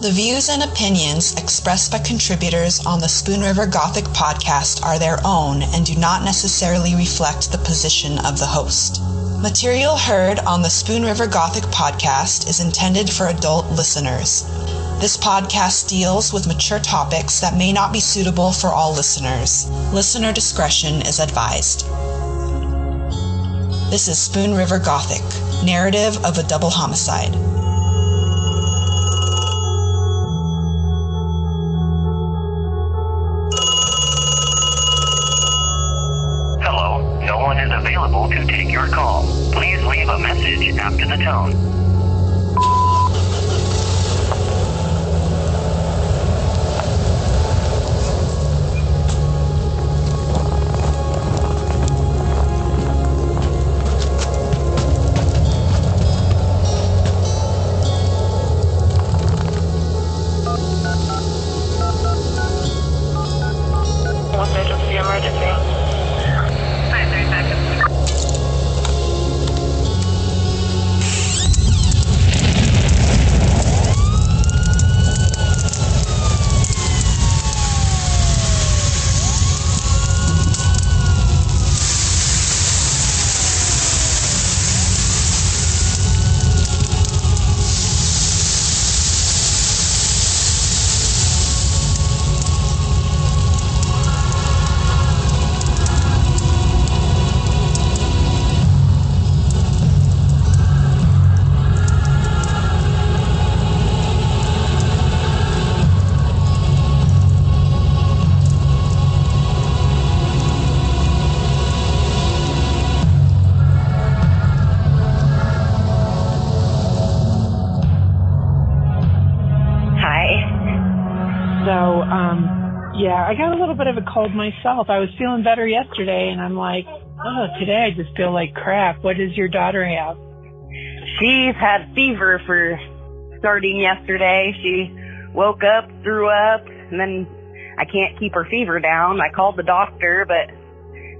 The views and opinions expressed by contributors on the Spoon River Gothic podcast are their own and do not necessarily reflect the position of the host. Material heard on the Spoon River Gothic podcast is intended for adult listeners. This podcast deals with mature topics that may not be suitable for all listeners. Listener discretion is advised. This is Spoon River Gothic, narrative of a double homicide. No one is available to take your call. Please leave a message after the tone. What's the emergency? Yeah, I got a little bit of a cold myself. I was feeling better yesterday, and I'm like, oh, today I just feel like crap. What does your daughter have? She's had fever for starting yesterday. She woke up, threw up, and then I can't keep her fever down. I called the doctor, but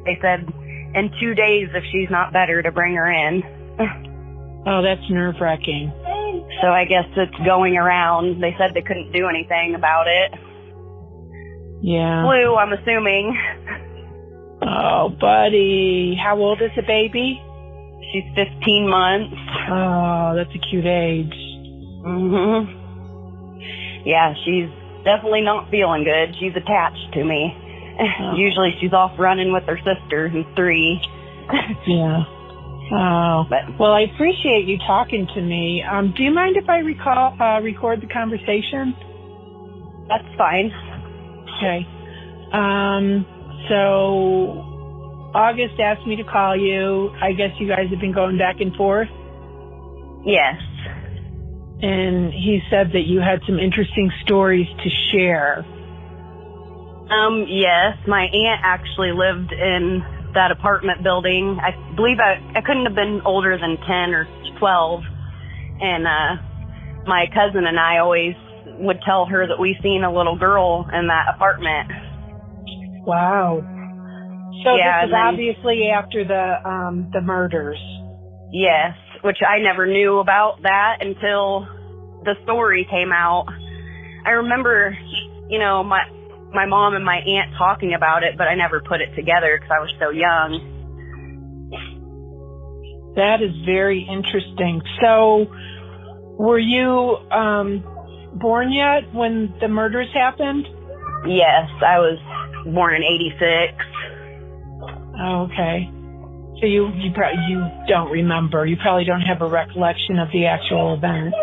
they said in 2 days if she's not better to bring her in. Oh, that's nerve-wracking. So I guess it's going around. They said they couldn't do anything about it. Yeah. Flu, I'm assuming. Oh, buddy. How old is the baby? She's 15 months. Oh, that's a cute age. Yeah, she's definitely not feeling good. She's attached to me. Oh. Usually she's off running with her sister, who's 3. Yeah. Oh. But, well, I appreciate you talking to me. Do you mind if I record the conversation? That's fine. Okay. So August asked me to call you. I guess you guys have been going back and forth? Yes. And he said that you had some interesting stories to share. Yes. My aunt actually lived in that apartment building. I believe I couldn't have been older than 10 or 12. And my cousin and I always would tell her that we seen a little girl in that apartment. Wow. So yeah, this is obviously after the murders. Yes, which I never knew about that until the story came out. I remember, you know, my mom and my aunt talking about it, but I never put it together because I was so young. That is very interesting. So were you born yet when the murders happened? Yes, I was born in 86. Oh, okay. So you don't remember. You probably don't have a recollection of the actual event.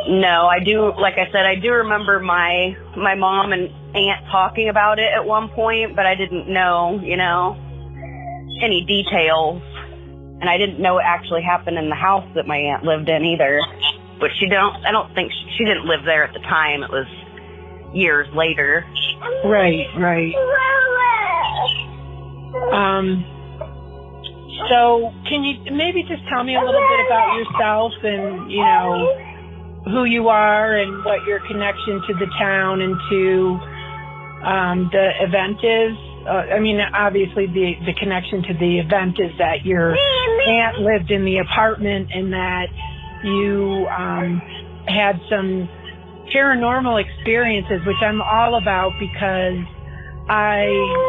No, I do. Like I said, I do remember my mom and aunt talking about it at one point, but I didn't know, you know, any details. And I didn't know it actually happened in the house that my aunt lived in either. But I don't think she didn't live there at the time. It was years later. Right. So can you maybe just tell me a little bit about yourself and, you know, who you are and what your connection to the town and to the event is? I mean, obviously the connection to the event is that your aunt lived in the apartment and that you had some paranormal experiences, which I'm all about because I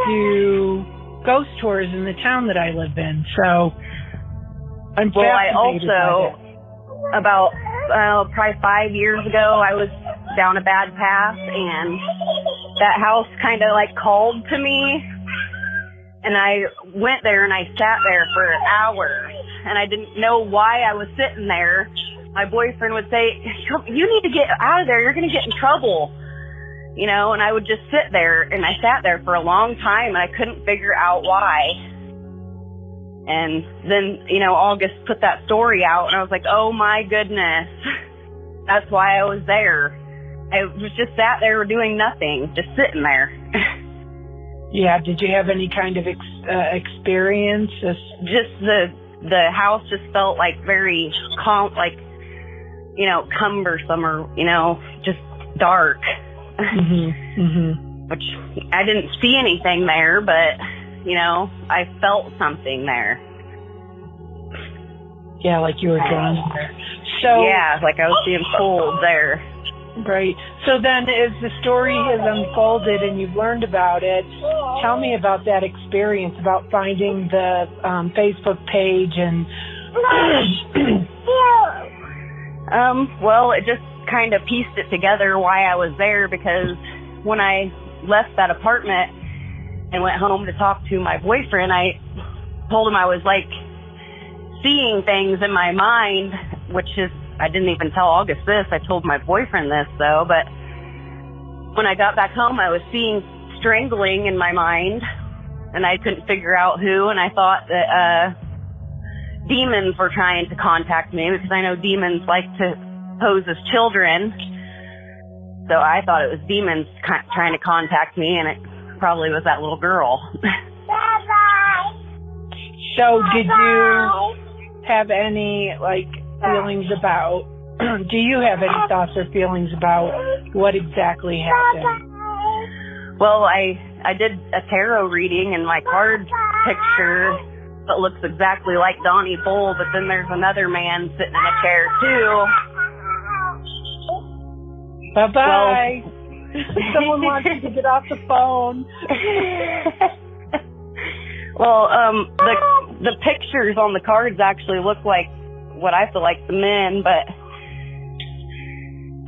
do ghost tours in the town that I live in. So I'm fascinated I also, by about probably 5 years ago, I was down a bad path, and that house kind of like called to me, and I went there and I sat there for hours, and I didn't know why I was sitting there. My boyfriend would say, "You need to get out of there. You're going to get in trouble." You know, and I would just sit there, and I sat there for a long time, and I couldn't figure out why. And then, you know, August put that story out, and I was like, oh my goodness, that's why I was there. I was just sat there doing nothing, just sitting there. Yeah, did you have any kind of experience? Just the house just felt like very like, you know, cumbersome, or, you know, just dark. Which I didn't see anything there, but, you know, I felt something there. Yeah, like you were drawn there. So yeah, like I was being pulled there. Right. So then, as the story has unfolded and you've learned about it, tell me about that experience, about finding the Facebook page and. Well, it just kind of pieced it together why I was there, because when I left that apartment and went home to talk to my boyfriend, I told him I was like seeing things in my mind, which is, I didn't even tell August this. I told my boyfriend this, though. But when I got back home, I was seeing strangling in my mind, and I couldn't figure out who. And I thought that demons were trying to contact me, because I know demons like to pose as children. So I thought it was demons trying to contact me, and it probably was that little girl. So did you have any, like, feelings about, do you have any thoughts or feelings about what exactly happened? Well, I did a tarot reading, and my card picture that looks exactly like Donnie Bull, but then there's another man sitting in a chair too. Bye-bye. Someone wants you to get off the phone. Well, the pictures on the cards actually look like what I feel like the men, but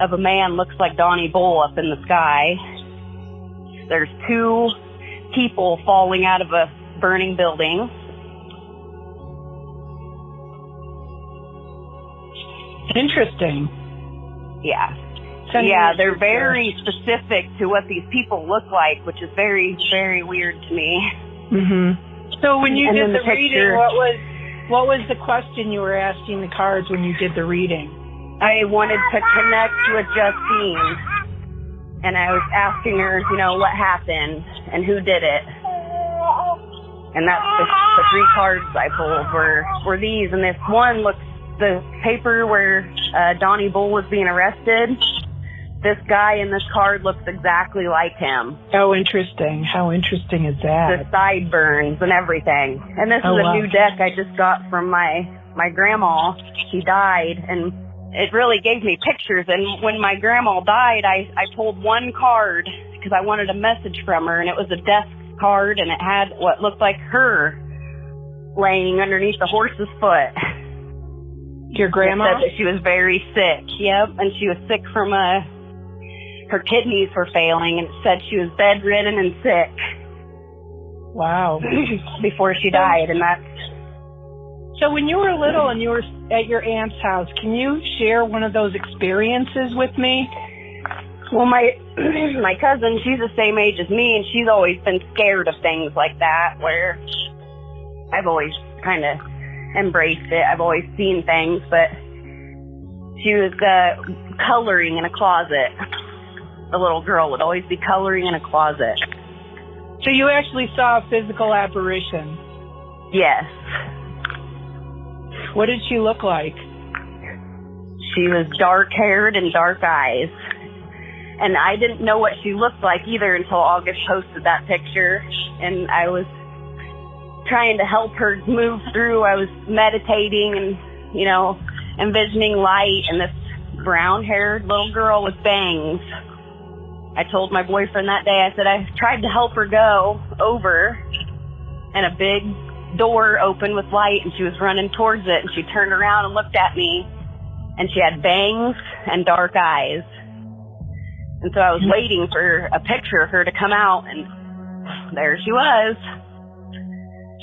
of a man looks like Donnie Bull up in the sky. There's 2 people falling out of a burning building. Interesting. Yeah. Yeah, they're very specific to what these people look like, which is very, very weird to me. So when you did the reading, picture, what was the question you were asking the cards when you did the reading? I wanted to connect with Justine, and I was asking her, you know, what happened and who did it. And that's the 3 cards I pulled were these, and this one looks, the paper where Donnie Bull was being arrested, this guy in this card looks exactly like him. How interesting. How interesting is that? The sideburns and everything. And this is a new deck I just got from my grandma. She died, and it really gave me pictures. And when my grandma died, I pulled one card because I wanted a message from her, and it was a death card, and it had what looked like her laying underneath the horse's foot. Your grandma? It said that she was very sick. Yep, and she was sick from her kidneys were failing, and it said she was bedridden and sick. Wow. Before she died, and that's... So when you were little and you were at your aunt's house, can you share one of those experiences with me? Well, my cousin, she's the same age as me, and she's always been scared of things like that, where I've always kind of embraced it. I've always seen things, but she was coloring in a closet. The little girl would always be coloring in a closet. So you actually saw a physical apparition? Yes. What did she look like? She was dark-haired and dark eyes. And I didn't know what she looked like either until August posted that picture. And I was trying to help her move through. I was meditating and, you know, envisioning light and this brown-haired little girl with bangs. I told my boyfriend that day, I said I tried to help her go over, and a big door opened with light, and she was running towards it, and she turned around and looked at me, and she had bangs and dark eyes. And so I was waiting for a picture of her to come out, and there she was.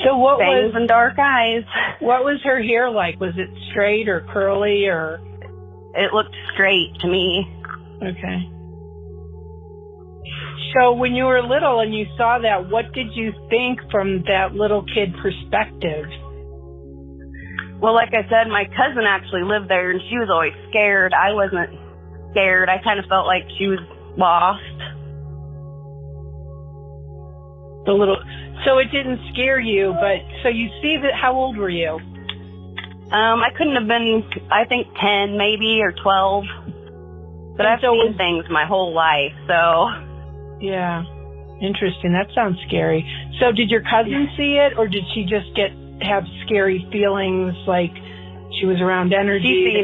So what bangs and dark eyes. What was her hair like? Was it straight or curly or? It looked straight to me. Okay. So when you were little and you saw that, what did you think from that little kid perspective? Well, like I said, my cousin actually lived there, and she was always scared. I wasn't scared. I kind of felt like she was lost. So it didn't scare you, but so you see that. How old were you? I couldn't have been, I think 10 maybe or 12. But I've seen things my whole life, so. Yeah, interesting. That sounds scary. So did your cousin see it, or did she just have scary feelings, like she was around energy?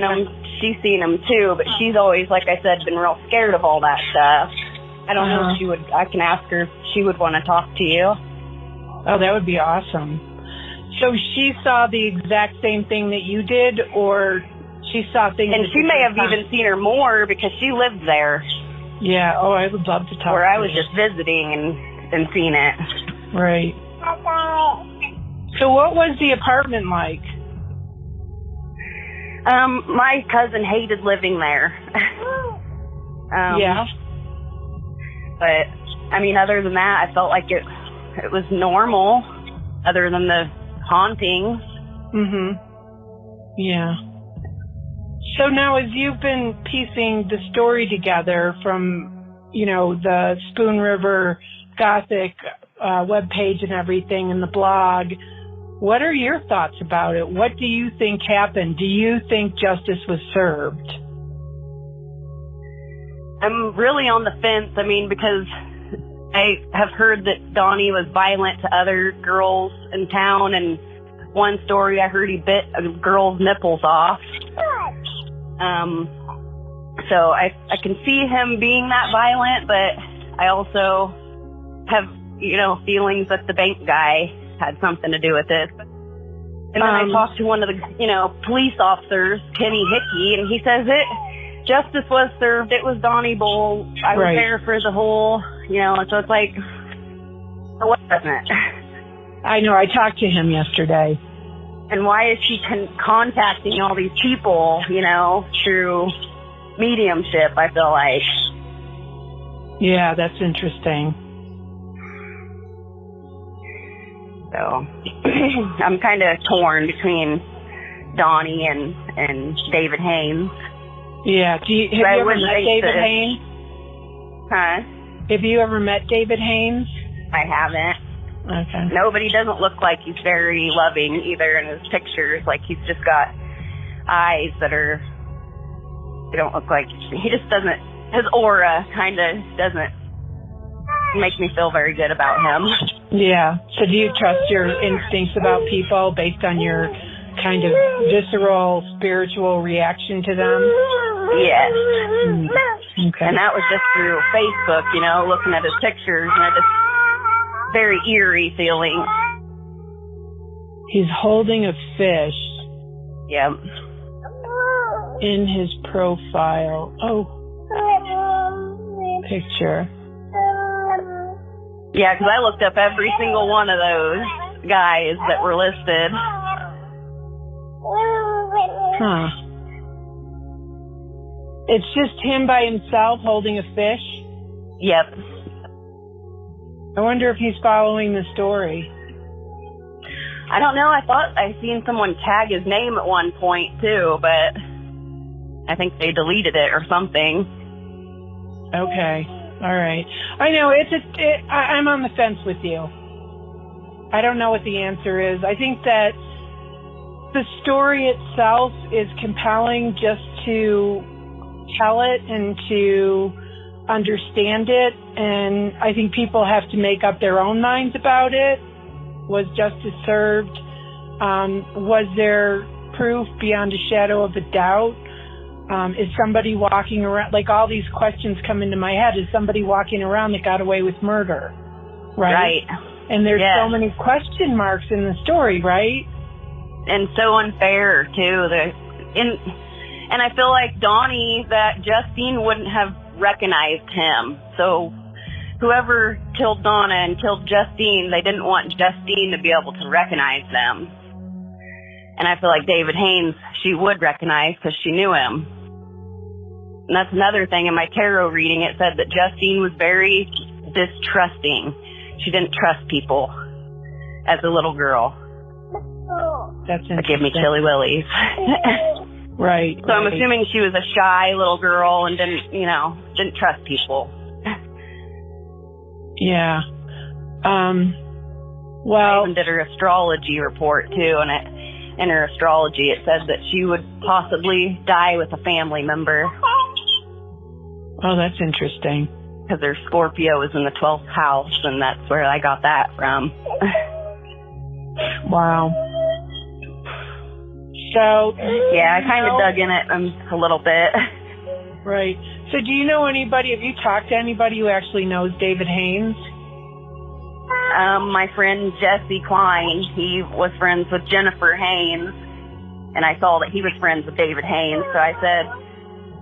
She's seen them too, but she's always, like I said, been real scared of all that stuff. I don't know if she would. I can ask her if she would want to talk to you. Oh, that would be awesome. So she saw the exact same thing that you did, or she saw things? And she may have even seen her more because she lived there. Yeah. Oh, I would love to talk. Or I was just visiting and seen it. Right. So what was the apartment like? My cousin hated living there. Yeah. But, I mean, other than that, I felt like it was normal, other than the hauntings. Mm-hmm. Yeah. So now, as you've been piecing the story together from, the Spoon River Gothic webpage and everything and the blog, what are your thoughts about it? What do you think happened? Do you think justice was served? I'm really on the fence. I mean, because I have heard that Donnie was violent to other girls in town, and one story I heard he bit a girl's nipples off. So I can see him being that violent, but I also have, feelings that the bank guy had something to do with it. And then I talked to one of the, police officers, Kenny Hickey, and he says justice was served. It was Donnie Bull. I was there for the whole, so it's like, what wasn't it? I know. I talked to him yesterday. And why is she contacting all these people, through mediumship, I feel like. Yeah, that's interesting. So I'm kind of torn between Donnie and David Haynes. Yeah. Have you ever met David Haynes? Huh? Have you ever met David Haynes? I haven't. Okay. No, but he doesn't look like he's very loving either in his pictures. Like he's just got eyes that they don't look like, he just doesn't, his aura kind of doesn't make me feel very good about him. Yeah. So do you trust your instincts about people based on your kind of visceral, spiritual reaction to them? Yes. Okay. And that was just through Facebook, looking at his pictures, and I just, very eerie feeling. He's holding a fish. Yep. In his profile. Picture. Yeah, because I looked up every single one of those guys that were listed. Huh. It's just him by himself holding a fish? Yep. I wonder if he's following the story. I don't know. I thought I seen someone tag his name at one point, too, but I think they deleted it or something. Okay. All right. I know. I'm on the fence with you. I don't know what the answer is. I think that the story itself is compelling just to tell it and to understand it, and I think people have to make up their own minds about it. Was justice served? Was there proof beyond a shadow of a doubt? Is somebody walking around, like all these questions come into my head, is somebody walking around that got away with murder? Right. And there's so many question marks in the story, right? And so unfair, too. And I feel like Donnie, that Justine wouldn't have recognized him. So whoever killed Donna and killed Justine, they didn't want Justine to be able to recognize them. And I feel like David Haynes, she would recognize because she knew him. And that's another thing in my tarot reading. It said that Justine was very distrusting. She didn't trust people as a little girl. That's interesting. That gave me chilly willies. Right. So I'm assuming she was a shy little girl and didn't trust people. Yeah. Well, I even did her astrology report too, and in her astrology it said that she would possibly die with a family member. Oh, that's interesting. Because her Scorpio is in the 12th house, and that's where I got that from. Wow. So, yeah, I kind of dug in it a little bit. Right. So do you know anybody, have you talked to anybody who actually knows David Haynes? My friend Jesse Klein, he was friends with Jennifer Haynes, and I saw that he was friends with David Haynes, so I said,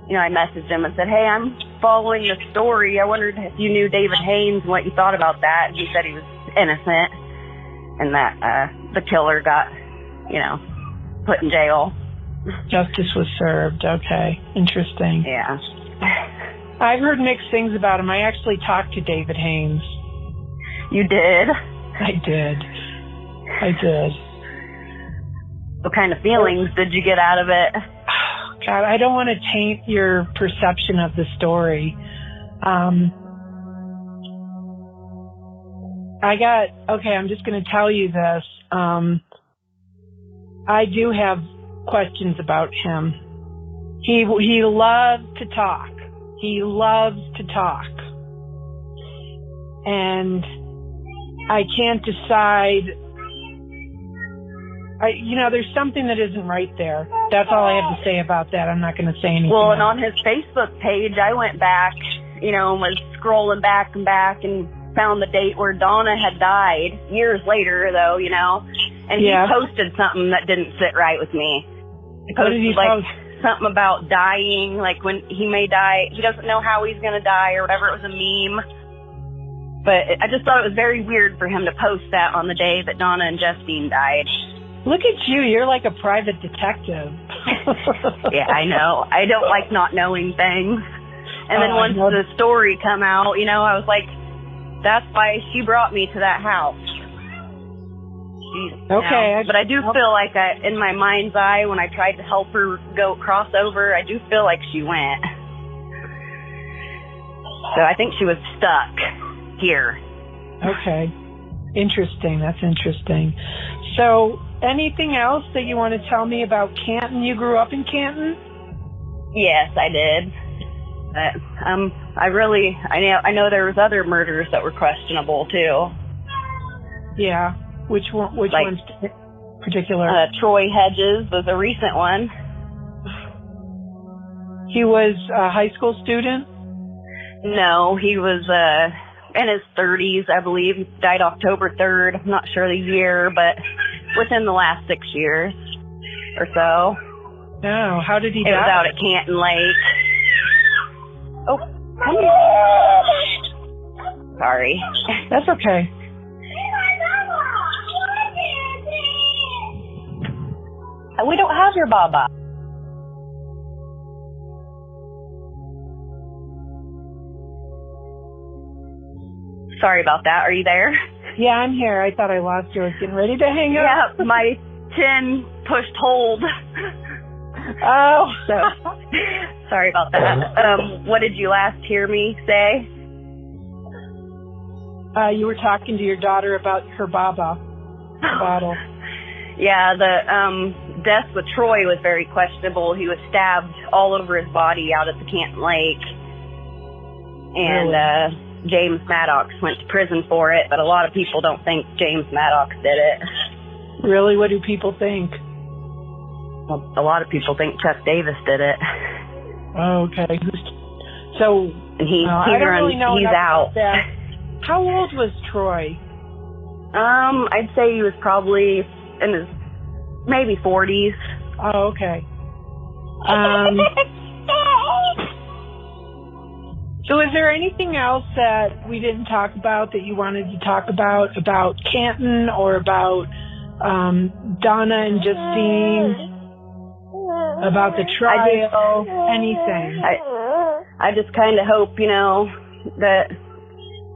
I messaged him and said, hey, I'm following the story. I wondered if you knew David Haynes and what you thought about that. And he said he was innocent and that the killer got, put in jail. Justice was served. Okay. Interesting. Yeah. I've heard mixed things about him. I actually talked to David Haynes. You did? I did. What kind of feelings did you get out of it? God, I don't want to taint your perception of the story. I'm just going to tell you this. I do have questions about him. He loves to talk. And I can't decide. There's something that isn't right there. That's all I have to say about that. I'm not going to say anything Well, and else. on his Facebook page, I went back, and was scrolling back and found the date where Donna had died, years later, though, and he posted something that didn't sit right with me. What did he post? Something about dying, like when he may die, he doesn't know how he's going to die or whatever. It was a meme. But I just thought it was very weird for him to post that on the day that Donna and Justine died. Look at you. You're like a private detective. Yeah, I know. I don't like not knowing things. And then once the story come out, I was like, that's why she brought me to that house. Okay. But I do feel like in my mind's eye, when I tried to help her cross over, I do feel like she went. So I think she was stuck here. Okay. Interesting. That's interesting. So anything else that you want to tell me about Canton? You grew up in Canton? Yes, I did. But I know there was other murders that were questionable too. Yeah. Which ones in particular? Troy Hedges was a recent one. He was a high school student? No, he was in his 30s, I believe. He died October 3rd. I'm not sure the year, but within the last 6 years or so. Oh, how did he die? It was out at Canton Lake. Oh, sorry. That's okay. We don't have your Baba. Sorry about that. Are you there? Yeah, I'm here. I thought I lost you. I was getting ready to hang up. Yeah, my chin pushed hold. Oh. So, sorry about that. What did you last hear me say? You were talking to your daughter about her Baba bottle. Yeah, the death with Troy was very questionable. He was stabbed all over his body out at the Canton Lake. And James Maddox went to prison for it, but a lot of people don't think James Maddox did it. Really? What do people think? Well, a lot of people think Chuck Davis did it. Oh, okay. So And he I don't really know he's enough out. about that. How old was Troy? I'd say he was probably in his maybe 40s. Oh, okay. So is there anything else that we didn't talk about that you wanted to talk about Canton or about Donna and Justine, about the trial, anything? I just kind of hope, that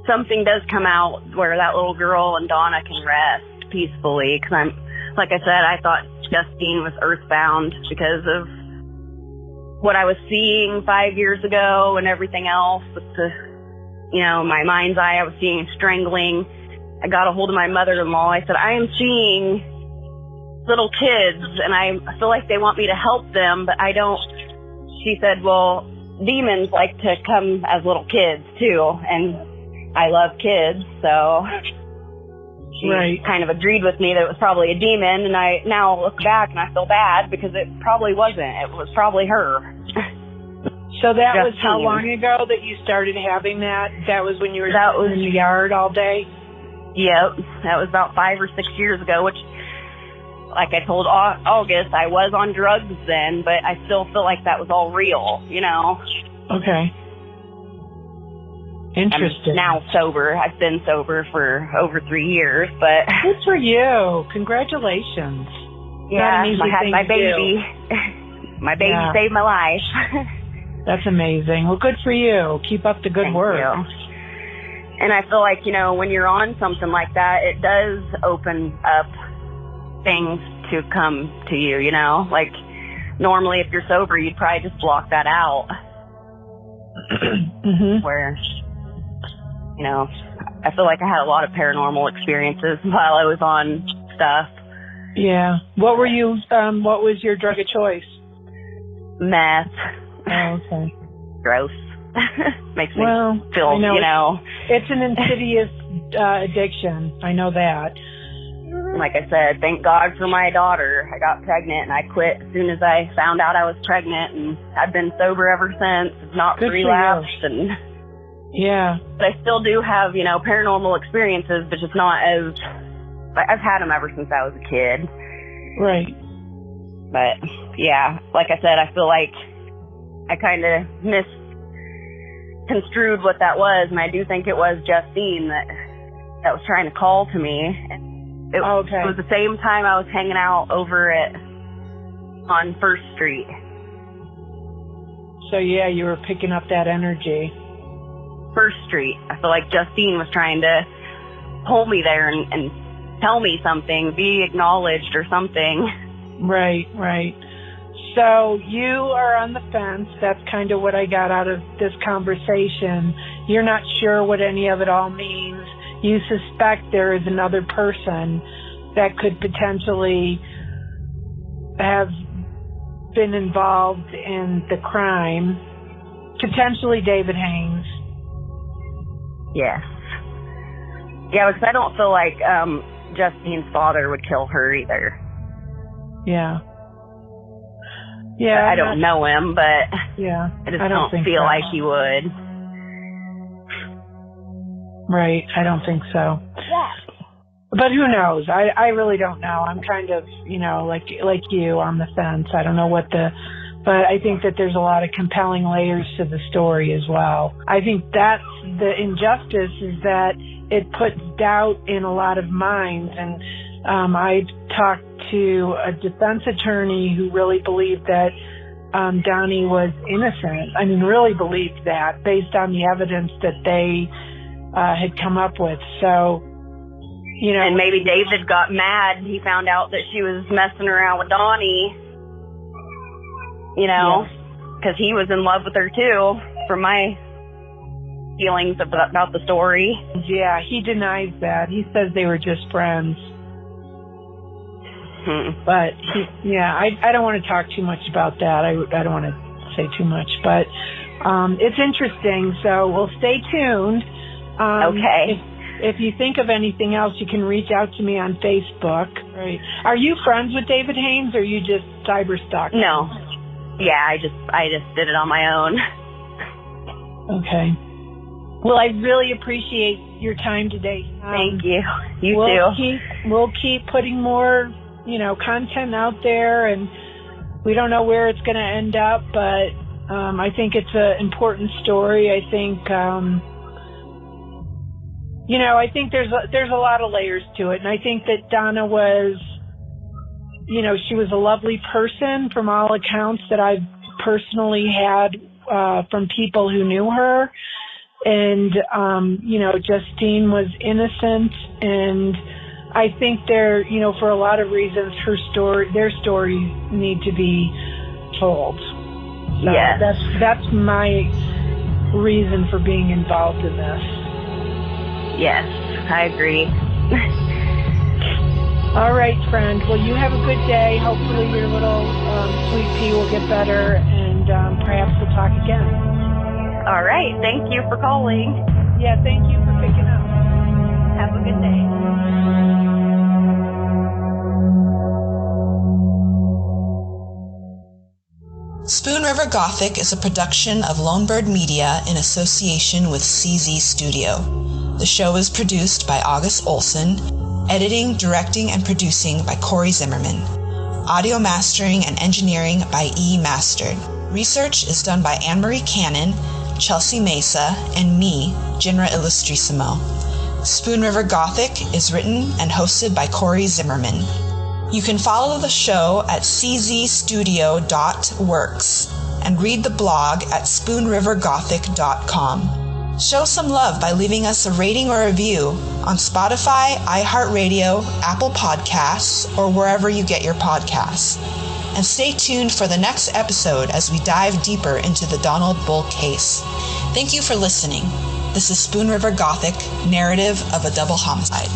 something does come out where that little girl and Donna can rest peacefully. Because like I said, I thought Justine was earthbound because of what I was seeing 5 years ago and everything else with my mind's eye. I was seeing strangling. I got a hold of my mother-in-law. I said, I am seeing little kids and I feel like they want me to help them, but I don't. She said, well, demons like to come as little kids too, and I love kids, so she kind of agreed with me that it was probably a demon, and I now look back and I feel bad because it probably wasn't. It was probably her. So that was how long ago that you started having that? That was when you were in the yard all day? Yep. That was about 5 or 6 years ago, which, like I told August, I was on drugs then, but I still feel like that was all real, Okay. Interesting. I'm now sober. I've been sober for over 3 years, but... Good for you. Congratulations. Yeah, I had my baby. My baby saved my life. That's amazing. Well, good for you. Keep up the good work. Thank you. And I feel like, when you're on something like that, it does open up things to come to you, Like, normally if you're sober, you'd probably just block that out. Mm-hmm. Where... I feel like I had a lot of paranormal experiences while I was on stuff. Yeah. What were you, what was your drug of choice? Meth. Oh, okay. Gross. Makes me feel, It's an insidious addiction. I know that. Like I said, thank God for my daughter. I got pregnant and I quit as soon as I found out I was pregnant, and I've been sober ever since. It's not relapsed. And yeah. But I still do have, paranormal experiences, but just not as... I've had them ever since I was a kid. Right. But, yeah, like I said, I feel like I kind of misconstrued what that was, and I do think it was Justine that was trying to call to me. It was the same time I was hanging out over on 1st Street. So, yeah, you were picking up that energy. 1st Street. I feel like Justine was trying to hold me there and tell me something, be acknowledged or something. Right. So you are on the fence. That's kind of what I got out of this conversation. You're not sure what any of it all means. You suspect there is another person that could potentially have been involved in the crime, potentially David Haynes. Yes. Yeah, because I don't feel like Justine's father would kill her either. Yeah. Yeah. I don't know him, but yeah, I just don't feel like he would. Right. I don't think so. Yeah. But who knows? I really don't know. I'm kind of, like you on the fence. I don't know but I think that there's a lot of compelling layers to the story as well. I think that's the injustice, is that it puts doubt in a lot of minds. And I talked to a defense attorney who really believed that Donnie was innocent. I mean, really believed that based on the evidence that they had come up with. So, And maybe David got mad. He found out that she was messing around with Donnie. Because he was in love with her too, from my feelings about the story. Yeah, he denies that. He says they were just friends. But, I don't want to talk too much about that. I don't want to say too much. But it's interesting, so we'll stay tuned. Okay. If you think of anything else, you can reach out to me on Facebook. Right. Are you friends with David Haynes, or are you just cyber stalking? No, Yeah, I just did it on my own. Okay. Well, I really appreciate your time today. Thank you. You too. We'll keep putting more, content out there, and we don't know where it's going to end up, but I think it's an important story. I think, I think there's a lot of layers to it, and I think that Donna was, she was a lovely person from all accounts that I've personally had from people who knew her. And, Justine was innocent, and I think for a lot of reasons, their stories need to be told. So yes. That's my reason for being involved in this. Yes, I agree. All right, friend. Well, you have a good day. Hopefully your little sweet pea will get better, and perhaps we'll talk again. All right. Thank you for calling. Yeah, thank you for picking up. Have a good day. Spoon River Gothic is a production of Lonebird Media in association with CZ Studio. The show is produced by August Olson, editing, directing, and producing by Corey Zimmerman. Audio mastering and engineering by E. Mastered. Research is done by Anne-Marie Cannon, Chelsea Mesa, and me, Jinra Illustrissimo. Spoon River Gothic is written and hosted by Corey Zimmerman. You can follow the show at czstudio.works and read the blog at spoonrivergothic.com. Show some love by leaving us a rating or review on Spotify, iHeartRadio, Apple Podcasts, or wherever you get your podcasts. And stay tuned for the next episode as we dive deeper into the Donald Bull case. Thank you for listening. This is Spoon River Gothic, narrative of a double homicide.